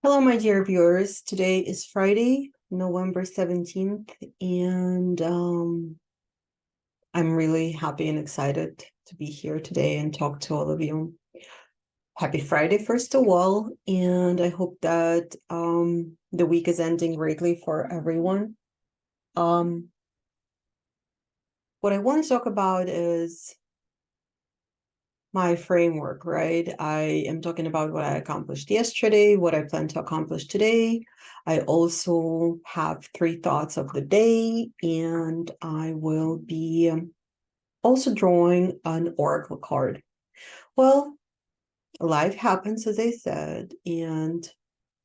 Hello, my dear viewers. Today is Friday, November 17th, and I'm really happy and excited to be here today and talk to all of you. Happy Friday, first of all, and I hope that the week is ending greatly for everyone. What I want to talk about is my framework, right? I am talking about what I accomplished yesterday, what I plan to accomplish today. I also have 3 thoughts of the day, and I will be also drawing an oracle card. Well, life happens, as I said, and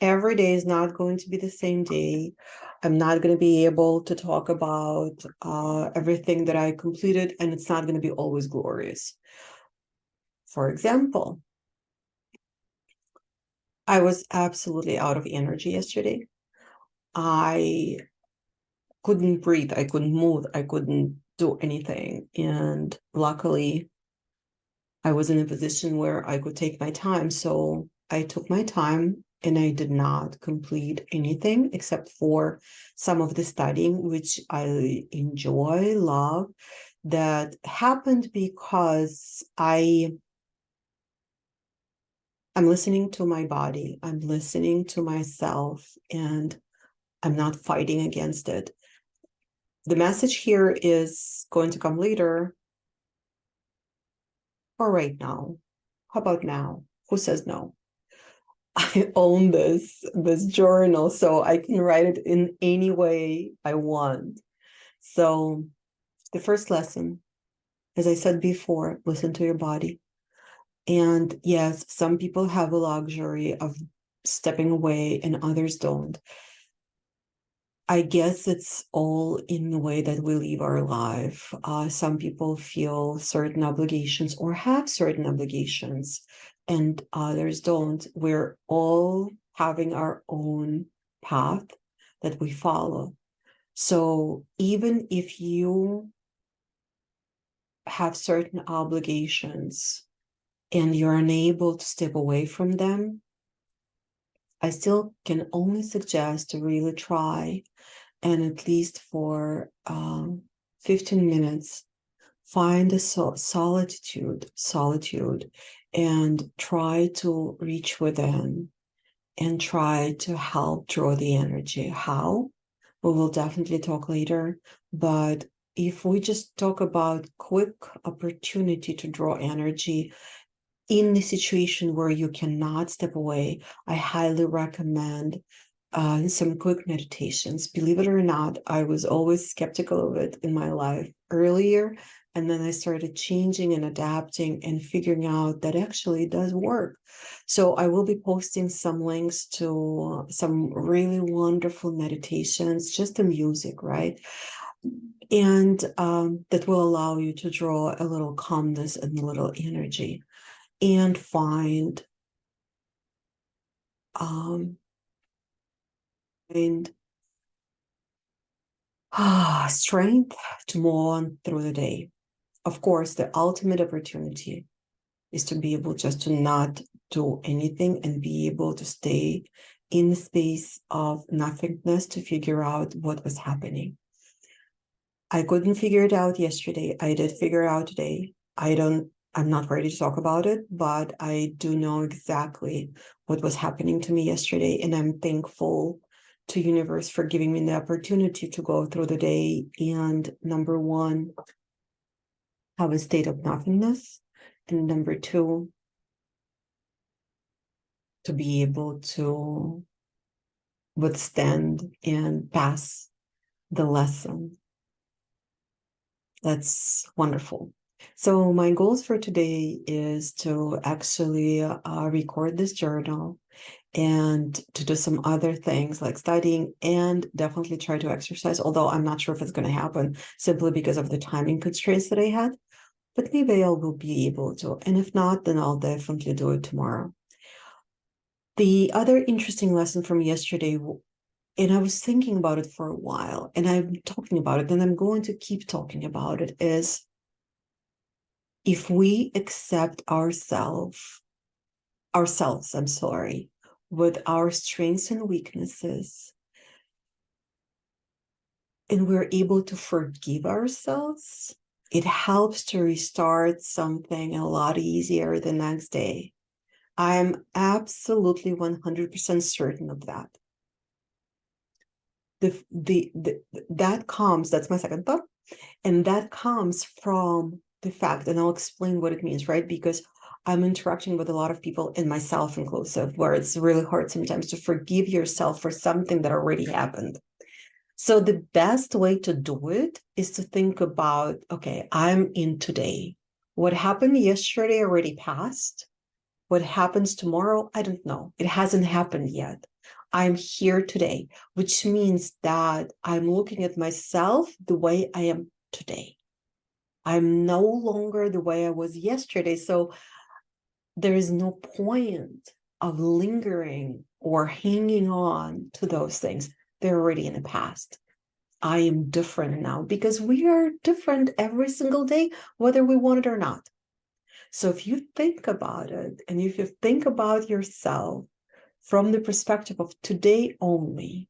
every day is not going to be the same day. I'm not going to be able to talk about everything that I completed, and it's not going to be always glorious. For example, I was absolutely out of energy yesterday. I couldn't breathe. I couldn't move. I couldn't do anything. And luckily, I was in a position where I could take my time. So I took my time and I did not complete anything except for some of the studying, which I enjoy, love. That happened because I'm listening to my body, I'm listening to myself, and I'm not fighting against it. The message here is going to come later or right now. How about now? Who says no? I own this journal, so I can write it in any way I want. So the first lesson, as I said before, listen to your body. And yes, some people have a luxury of stepping away and others don't. I guess it's all in the way that we live our life. Some people feel certain obligations or have certain obligations, and others don't. We're all having our own path that we follow. So even if you have certain obligations and you're unable to step away from them, I still can only suggest to really try, and at least for 15 minutes, find a solitude, and try to reach within and try to help draw the energy. How? We will definitely talk later, but if we just talk about quick opportunity to draw energy, in the situation where you cannot step away, I highly recommend some quick meditations. Believe it or not, I was always skeptical of it in my life earlier, and then I started changing and adapting and figuring out that actually it does work. So I will be posting some links to some really wonderful meditations, just the music, right? And that will allow you to draw a little calmness and a little energy, and find um find strength to move on through the day. Of course, the ultimate opportunity is to be able just to not do anything and be able to stay in the space of nothingness to figure out what was happening. I couldn't figure it out yesterday. I did figure it out today. I'm not ready to talk about it, but I do know exactly what was happening to me yesterday, and I'm thankful to universe for giving me the opportunity to go through the day and, number one, have a state of nothingness, and number two, to be able to withstand and pass the lesson. That's wonderful. So my goals for today is to actually record this journal and to do some other things like studying, and definitely try to exercise, although I'm not sure if it's going to happen simply because of the timing constraints that I had, but maybe I will be able to. And if not, then I'll definitely do it tomorrow. The other interesting lesson from yesterday, and I was thinking about it for a while, and I'm talking about it, and I'm going to keep talking about it, is if we accept ourselves, I'm sorry, with our strengths and weaknesses, and we're able to forgive ourselves, it helps to restart something a lot easier the next day. I'm absolutely 100% certain of that. That comes, that's my second thought, and that comes from the fact, and I'll explain what it means, right? Because I'm interacting with a lot of people, and myself inclusive, where it's really hard sometimes to forgive yourself for something that already happened. So the best way to do it is to think about, okay, I'm in today. What happened yesterday already passed. What happens tomorrow, I don't know. It hasn't happened yet. I'm here today, which means that I'm looking at myself the way I am today. I'm no longer the way I was yesterday. So there is no point of lingering or hanging on to those things. They're already in the past. I am different now, because we are different every single day, whether we want it or not. So if you think about it, and if you think about yourself from the perspective of today only,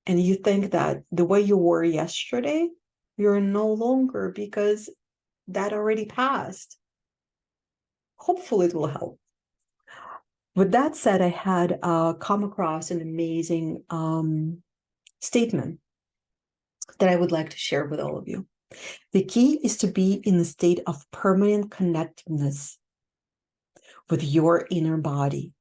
and you think that the way you were yesterday, you're no longer, because that already passed. Hopefully it will help. With that said, I had come across an amazing statement that I would like to share with all of you. The key is to be in a state of permanent connectedness with your inner body,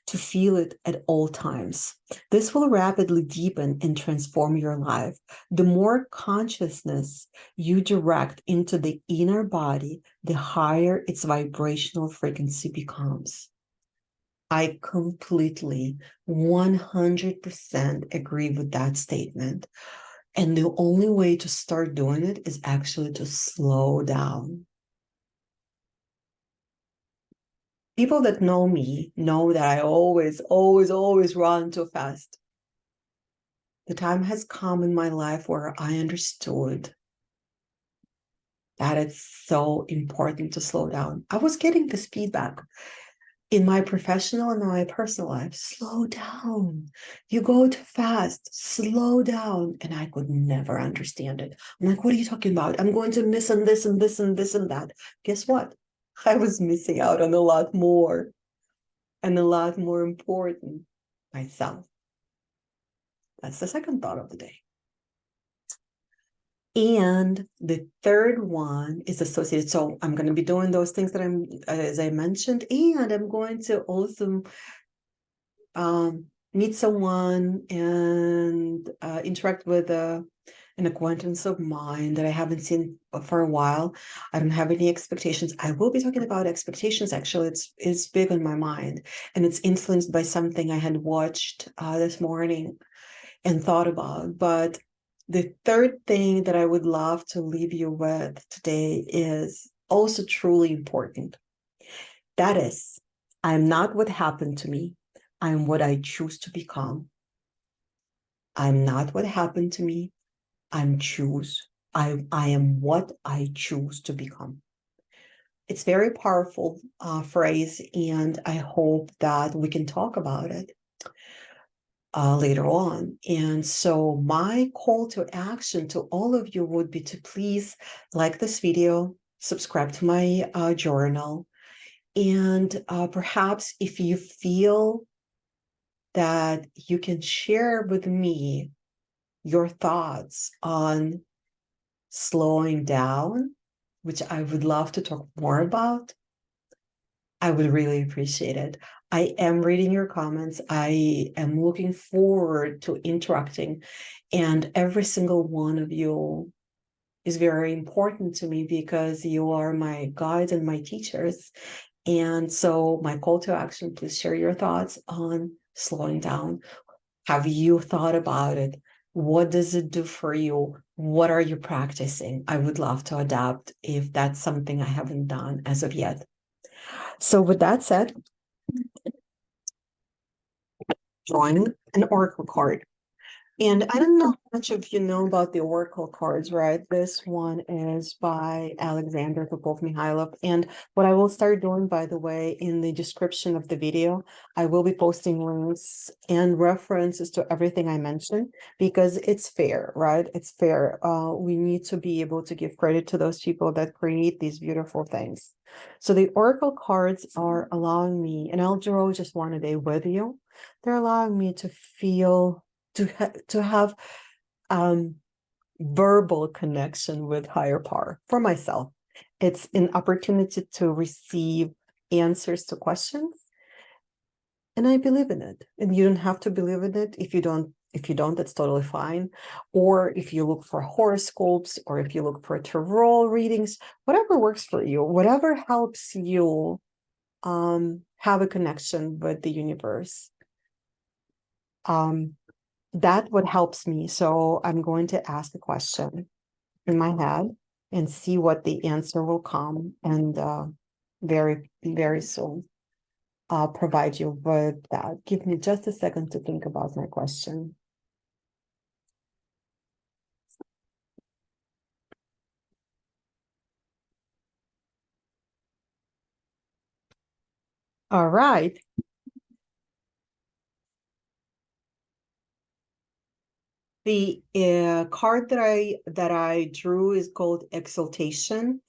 to feel it at all times. This will rapidly deepen and transform your life. The more consciousness you direct into the inner body, the higher its vibrational frequency becomes. I completely 100% agree with that statement. And the only way to start doing it is actually to slow down. People that know me know that I always, always, always run too fast. The time has come in my life where I understood that it's so important to slow down. I was getting this feedback in my professional and my personal life. Slow down. You go too fast. Slow down. And I could never understand it. I'm like, what are you talking about? I'm going to miss on this and this and this and that. Guess what? I was missing out on a lot more, and a lot more important, myself. That's the second thought of the day. And the third one is associated. So I'm going to be doing those things that as I mentioned, and I'm going to also meet someone and interact with an acquaintance of mine that I haven't seen for a while. I don't have any expectations. I will be talking about expectations. Actually, it's big on my mind, and it's influenced by something I had watched this morning and thought about. But the third thing that I would love to leave you with today is also truly important. That is, I'm not what happened to me. I'm what I choose to become. I'm not what happened to me. I am what I choose to become. It's a very powerful phrase, and I hope that we can talk about it later on. And so my call to action to all of you would be to please like this video, subscribe to my journal, and perhaps if you feel that you can share with me your thoughts on slowing down, which I would love to talk more about, I would really appreciate it. I am reading your comments. I am looking forward to interacting, and every single one of you is very important to me, because you are my guides and my teachers. And so my call to action, please share your thoughts on slowing down. Have you thought about it? What does it do for you? What are you practicing? I would love to adapt if that's something I haven't done as of yet. So with that said, drawing an oracle card. And I don't know how much of you know about the Oracle cards, right? This one is by Alexander Popov-Mikhailov. And what I will start doing, by the way, in the description of the video, I will be posting links and references to everything I mentioned because it's fair, right? It's fair. We need to be able to give credit to those people that create these beautiful things. So the Oracle cards are allowing me, and I'll draw just one a day with you. They're allowing me to feel to have verbal connection with higher power for myself. It's an opportunity to receive answers to questions, and I believe in it. And you don't have to believe in it if you don't. If you don't, that's totally fine. Or if you look for horoscopes, or if you look for tarot readings, whatever works for you, whatever helps you have a connection with the universe. That what helps me. So I'm going to ask a question in my head and see what the answer will come. And very, very soon I'll provide you with that. Give me just a second to think about my question. All right. The card that I drew is called Exaltation,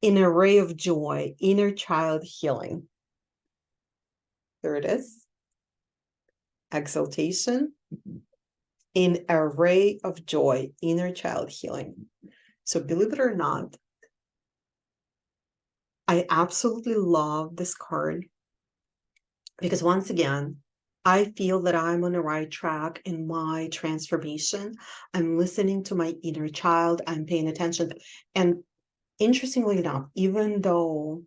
an array of joy, inner child healing. There it is. Exaltation, an array of joy, inner child healing. So believe it or not, I absolutely love this card because once again, I feel that I'm on the right track in my transformation. I'm listening to my inner child. I'm paying attention. And interestingly enough, even though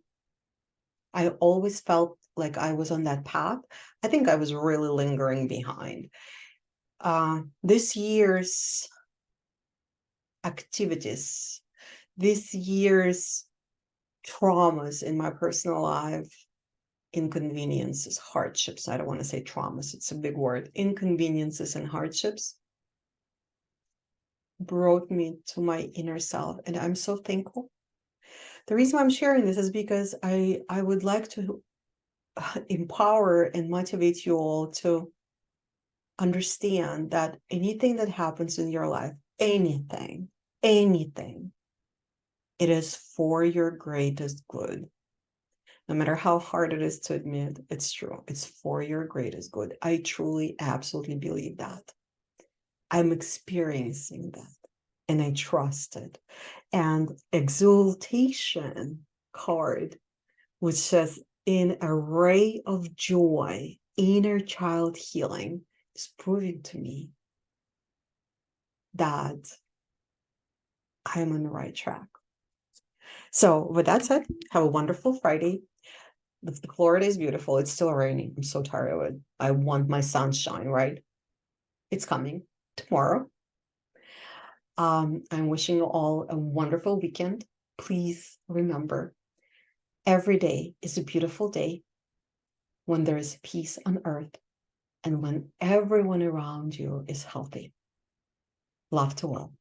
I always felt like I was on that path, I think I was really lingering behind. This year's activities, this year's traumas in my personal life, inconveniences, hardships. I don't want to say traumas, it's a big word. Inconveniences and hardships brought me to my inner self, and I'm so thankful. The reason I'm sharing this is because I would like to empower and motivate you all to understand that anything that happens in your life, anything, it is for your greatest good. No matter how hard it is to admit, it's true. It's for your greatest good. I truly, absolutely believe that. I'm experiencing that and I trust it. And exaltation card, which says an array of joy, inner child healing, is proving to me that I am on the right track. So with that said, have a wonderful Friday. Florida is beautiful. It's still raining. I'm so tired of it. I want my sunshine, right? It's coming tomorrow. I'm wishing you all a wonderful weekend. Please remember, every day is a beautiful day when there is peace on earth and when everyone around you is healthy. Love to all.